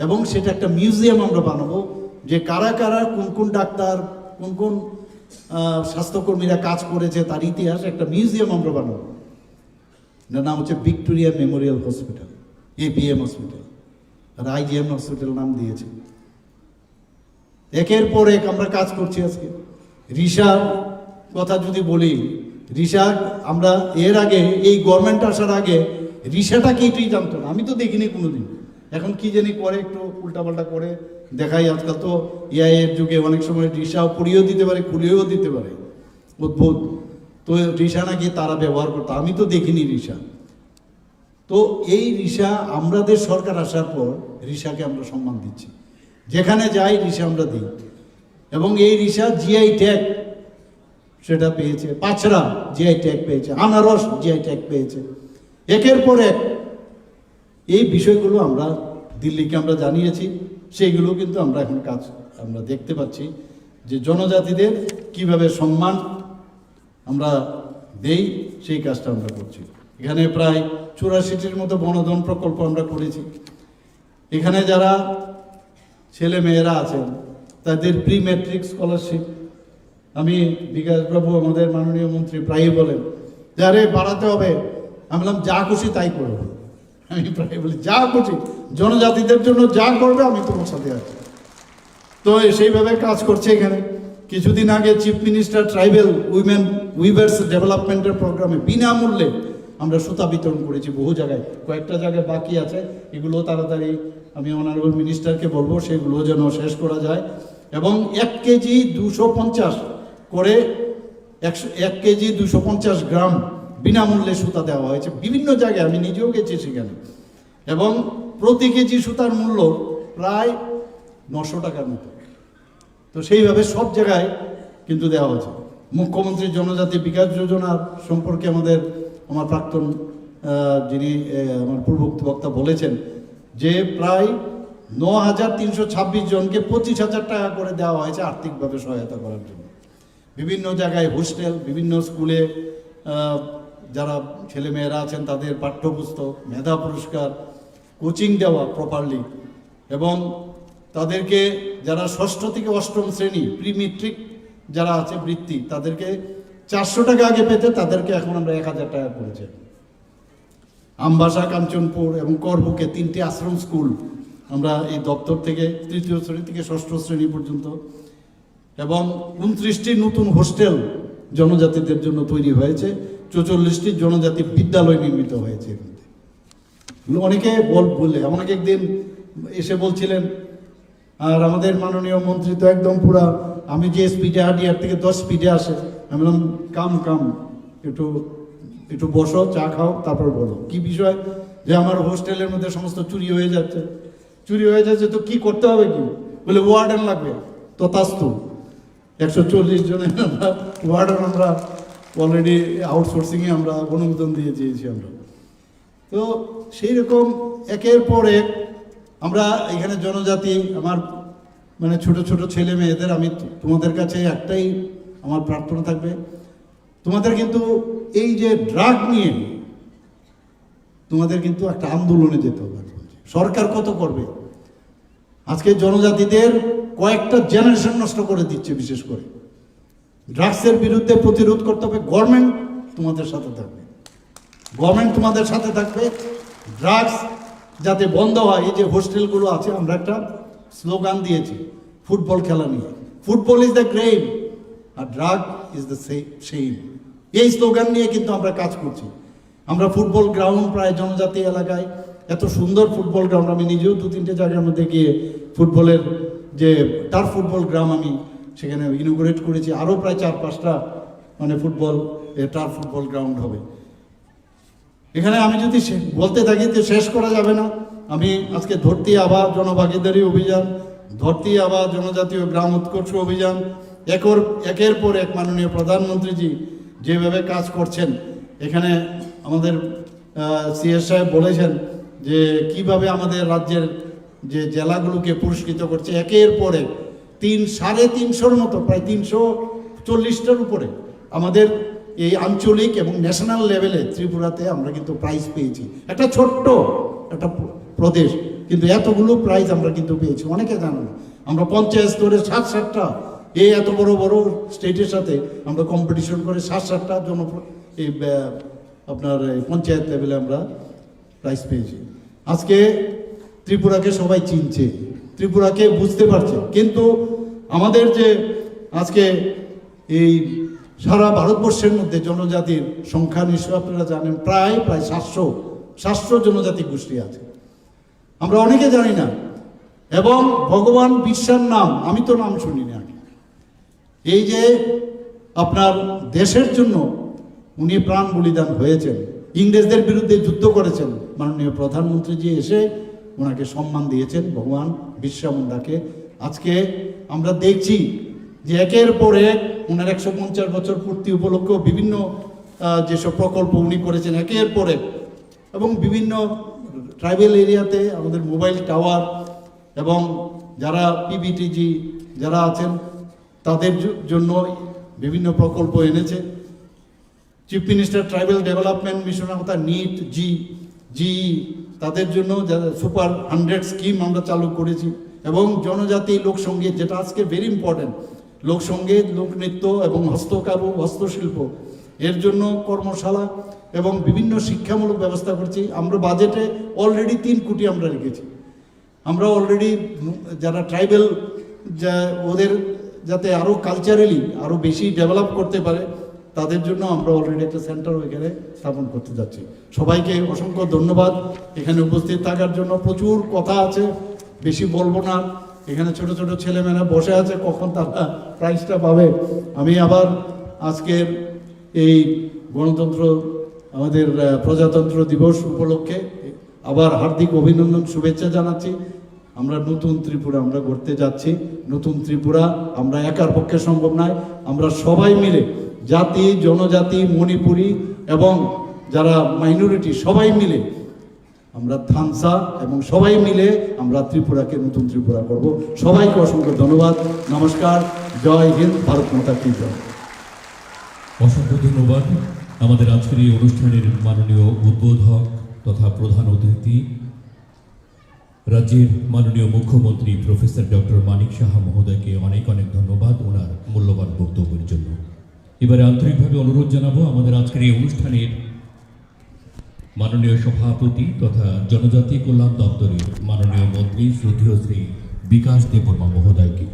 এবং সেটা একটা মিউজিয়াম আমরা বানাবো, যে কারা কারা কোন কোন ডাক্তার, কোন কোন স্বাস্থ্যকর্মীরা কাজ করেছে, তার ইতিহাস একটা মিউজিয়াম আমরা বানাবো। নাম হচ্ছে Victoria memorial hospital, BM hospital, আর IJM হসপিটাল নাম দিয়েছে। একের পর এক আমরা কাজ করছি। আজকে রিসার কথা যদি বলি, রিসা, আমরা এর আগে এই গভর্নমেন্ট আসার আগে রিসাটা কি এটাই জানতো না, আমি তো দেখিনি কোনোদিন। এখন কি জানি করে, একটু উল্টাপাল্টা করে দেখাই। আজকাল তো AI এর যুগে অনেক সময় রিসাও পুড়িয়েও দিতে পারে, খুলিয়েও দিতে পারে, অদ্ভুত। তো রিসা নাকি তারা ব্যবহার করতো, আমি তো দেখিনি রিসা। তো এই রিসা, আমাদের সরকার আসার পর রিসাকে আমরা সম্মান দিচ্ছি, যেখানে যাই রিসা আমরা দিই। এবং এই রিসা GI ট্যাগ সেটা পেয়েছে, পাছড়া GI ট্যাগ পেয়েছে, আনারস GI ট্যাগ পেয়েছে। একের পর এক এই বিষয়গুলো আমরা দিল্লিকে আমরা জানিয়েছি, সেইগুলো কিন্তু আমরা এখন কাজ আমরা দেখতে পাচ্ছি, যে জনজাতিদের কিভাবে সম্মান আমরা দেই, সেই কাজটা আমরা করছি। এখানে প্রায় 84টির মতো বনধন প্রকল্প আমরা করেছি। এখানে যারা ছেলে মেয়েরা আছেন তাদের প্রি ম্যাট্রিক স্কলারশিপ আমি বিকাশবাবু আমাদের মাননীয় মন্ত্রী প্রায়ই বলেন যে আরে বাড়াতে হবে, আমি বললাম যা খুশি তাই করবো। আমি প্রায় বলি যা খুশি, জনজাতিদের জন্য যা করবে আমি তোমার সাথে আছি। তো সেইভাবে কাজ করছে এখানে। কিছুদিন আগে চিফ মিনিস্টার ট্রাইবেল উইভার্স ডেভেলপমেন্টের প্রোগ্রামে বিনামূল্যে আমরা সুতা বিতরণ করেছি বহু জায়গায়, কয়েকটা জায়গায় বাকি আছে, এগুলো তাড়াতাড়ি আমি অনারেবল মিনিস্টারকে বলবো সেগুলো যেন শেষ করা যায়। এবং 1 কেজি 250 করে 1 কেজি 250 গ্রাম বিনামূল্যে সুতা দেওয়া হয়েছে বিভিন্ন জায়গায়, আমি নিজেও গেছি সেখানে। এবং প্রতি কেজি সুতার মূল্য প্রায় 900 টাকার মতো। তো সেইভাবে সব জায়গায় কিন্তু দেওয়া হয়েছে। মুখ্যমন্ত্রী জনজাতি বিকাশ যোজনার সম্পর্কে আমার প্রাক্তন যিনি আমার পূর্ববর্তী বক্তা বলেছেন যে প্রায় 9,326 জনকে 25,000 টাকা করে দেওয়া হয়েছে আর্থিকভাবে সহায়তা করার জন্য। বিভিন্ন জায়গায় হোস্টেল, বিভিন্ন স্কুলে যারা ছেলেমেয়েরা আছেন তাদের পাঠ্যপুস্তক, মেধা পুরস্কার, কোচিং দেওয়া প্রপারলি, এবং তাদেরকে যারা 6ষ্ঠ থেকে 8ম শ্রেণী প্রি মেট্রিক যারা আছে বৃত্তি, তাদেরকে 400 টাকা আগে পেতে তাদেরকে এখন আমরা 1,000 টাকা করেছি। আমবাসা, কাঞ্চনপুর এবং করবুকে 3টি আশ্রম স্কুল আমরা এই দপ্তর থেকে 3য় শ্রেণী থেকে 6ষ্ঠ শ্রেণী পর্যন্ত, এবং 29টি নতুন হোস্টেল জনজাতিদের জন্য তৈরি হয়েছে, 44টি জনজাতি বিদ্যালয় নির্মিত হয়েছে। অনেকে বললে আমাকে একদিন এসে বলছিলেন, আর আমাদের মাননীয় মন্ত্রী তো একদম পুরা, আমি যে স্পিডে হাঁটি এর থেকে 10 স্পিডে আসে। আমি বললাম কাম একটু বসো, চা খাও, তারপর বলো কি বিষয়। যে আমার হোস্টেলের মধ্যে সমস্ত চুরি হয়ে যাচ্ছে তো কি করতে হবে, কি বলে ওয়ার্ডেন লাগবে। তথাস্তু 140 জনের আমরা ওয়ার্ডেন আমরা অলরেডি আউটসোর্সিংয়ে আমরা অনুমোদন দিয়ে দিয়েছি আমরা। তো সেই রকম একের পর এক আমরা এখানে জনজাতি আমার মানে ছোট ছোট ছেলে মেয়েদের আমি তোমাদের কাছে একটাই আমার প্রার্থনা থাকবে, তোমাদের কিন্তু এই যে ড্রাগ নিয়ে তোমাদের কিন্তু একটা আন্দোলনে যেতে হবে। সরকার কত করবে? আজকে জনজাতিদের কয়েকটা জেনারেশন নষ্ট করে দিচ্ছে। বিশেষ করে ড্রাগসের বিরুদ্ধে প্রতিরোধ করতে হবে। গভর্নমেন্ট তোমাদের সাথে থাকবে, ড্রাগস যাতে বন্ধ হয়। এই যে হোস্টেলগুলো আছে, আমরা একটা স্লোগান দিয়েছি ফুটবল খেলা নিয়ে, ফুটবল ইজ দ্য গ্রেম আর ড্রাগ ইজ দ্য সেইম। এই স্লোগান নিয়ে কিন্তু আমরা কাজ করছি। আমরা ফুটবল গ্রাউন্ড প্রায় জনজাতি এলাকায়, এত সুন্দর ফুটবল গ্রাউন্ড, আমি নিজেও 2-3টে জায়গার মধ্যে গিয়ে ফুটবলের যে টার্ফ ফুটবল গ্রাউন্ড আমি সেখানে ইনোগ্রেট করেছি। আরও প্রায় 4-5টা মানে টার্ফ ফুটবল গ্রাউন্ড হবে এখানে। আমি যদি বলতে থাকি তো শেষ করা যাবে না। আমি আজকে ধরতি আবার জনভাগিদারি অভিযান, ধরতি আবার জনজাতীয় গ্রাম উৎকর্ষ অভিযান, একের পর এক মাননীয় প্রধানমন্ত্রীজি যেভাবে কাজ করছেন, এখানে আমাদের সিএস সাহেব বলেছেন যে কিভাবে আমাদের রাজ্যের যে জেলাগুলোকে পুরস্কৃত করছে। একের পরে 3-350-র মতো, প্রায় 340টার উপরে আমাদের এই আঞ্চলিক এবং ন্যাশনাল লেভেলে ত্রিপুরাতে আমরা কিন্তু প্রাইজ পেয়েছি। একটা ছোট্ট একটা প্রদেশ, কিন্তু এতগুলো প্রাইজ আমরা কিন্তু পেয়েছি। অনেকে জানেন না, আমরা পঞ্চায়েত স্তরে 7-7টা এই এত বড় বড় স্টেটের সাথে আমরা কম্পিটিশন করে 7-7টা এই আপনার পঞ্চায়েত লেভেলে আমরা প্রাইজ পেয়েছি। আজকে ত্রিপুরাকে সবাই চিনছে, ত্রিপুরাকে বুঝতে পারছে। কিন্তু আমাদের যে আজকে এই সারা ভারতবর্ষের মধ্যে জনজাতির সংখ্যা নিশ্চয় আপনারা জানেন, প্রায় 700 জনজাতি গোষ্ঠী আছে, আমরা অনেকে জানি না। এবং ভগবান বিরসার নাম আমি তো নাম শুনিনি আগে। এই যে আপনার দেশের জন্য উনি প্রাণ বলিদান হয়েছেন, ইংরেজদের বিরুদ্ধে যুদ্ধ করেছেন, মাননীয় প্রধানমন্ত্রীজি এসে ওনাকে সম্মান দিয়েছেন, ভগবান বিরসা মুন্ডাকে। আজকে আমরা দেখছি যে একের পর এক ওনার 150 বছর পূর্তি উপলক্ষেও বিভিন্ন যেসব প্রকল্প উনি করেছেন একের পর এক, এবং বিভিন্ন ট্রাইবেল এরিয়াতে আমাদের মোবাইল টাওয়ার এবং যারা পিবিটিজি যারা আছেন তাদের জন্য বিভিন্ন প্রকল্প এনেছে। Chief minister tribal development mission কথা নিট জি তাদের জন্য সুপার 100 স্কিম আমরা চালু করেছি। এবং জনজাতি লোকসঙ্গীত, যেটা আজকে ভেরি ইম্পর্টেন্ট, লোকসঙ্গীত, লোকনৃত্য এবং হস্তকারু, হস্তশিল্প এর জন্য কর্মশালা এবং বিভিন্ন শিক্ষামূলক ব্যবস্থা করছি। আমরা বাজেটে অলরেডি 3 কোটি আমরা রেখেছি। আমরা অলরেডি যারা ট্রাইবেল, যা ওদের যাতে আরও কালচারালি আরও বেশি ডেভেলপ করতে পারে তাদের জন্য আমরা অলরেডি একটা সেন্টার ওইখানে স্থাপন করতে যাচ্ছি। সবাইকে অসংখ্য ধন্যবাদ এখানে উপস্থিত থাকার জন্য। প্রচুর কথা আছে, বেশি বলবো না। এখানে ছোট ছোট ছেলেমেয়েরা বসে আছে, কখন তারা প্রাইজটা পাবে। আমি আবার আজকের এই গণতন্ত্র, আমাদের প্রজাতন্ত্র দিবস উপলক্ষে আবার হার্দিক অভিনন্দন, শুভেচ্ছা জানাচ্ছি। আমরা নতুন ত্রিপুরা আমরা গড়তে যাচ্ছি। নতুন ত্রিপুরা আমরা একার পক্ষে সম্ভব নয়, আমরা সবাই মিলে, জাতি, জনজাতি, মণিপুরি এবং যারা মাইনরিটি, সবাই মিলে আমরা থানসা এবং সবাই মিলে আমরা ত্রিপুরাকে নতুন ত্রিপুরা করব। সবাইকে অসংখ্য ধন্যবাদ। নমস্কার, জয় হিন্দ, ভারত মাতা কি জয়। অসংখ্য ধন্যবাদ। আমাদের আজকের এই অনুষ্ঠানের মাননীয় উদ্বোধক তথা প্রধান অতিথি রাজ্যের মাননীয় মুখ্যমন্ত্রী প্রফেসর ডক্টর মানিক সাহা মহোদয়কে অনেক অনেক ধন্যবাদ ওনার মূল্যবান বক্তব্যের জন্য। এবারে আন্তরিকভাবে অনুরোধ জানাবো আমাদের আজকের এই অনুষ্ঠানের মাননীয় সভাপতি তথা জনজাতি কল্যাণ দপ্তরের মাননীয় মন্ত্রী শ্রদ্ধেয় শ্রী বিকাশ দেববর্মা মহোদয়কে।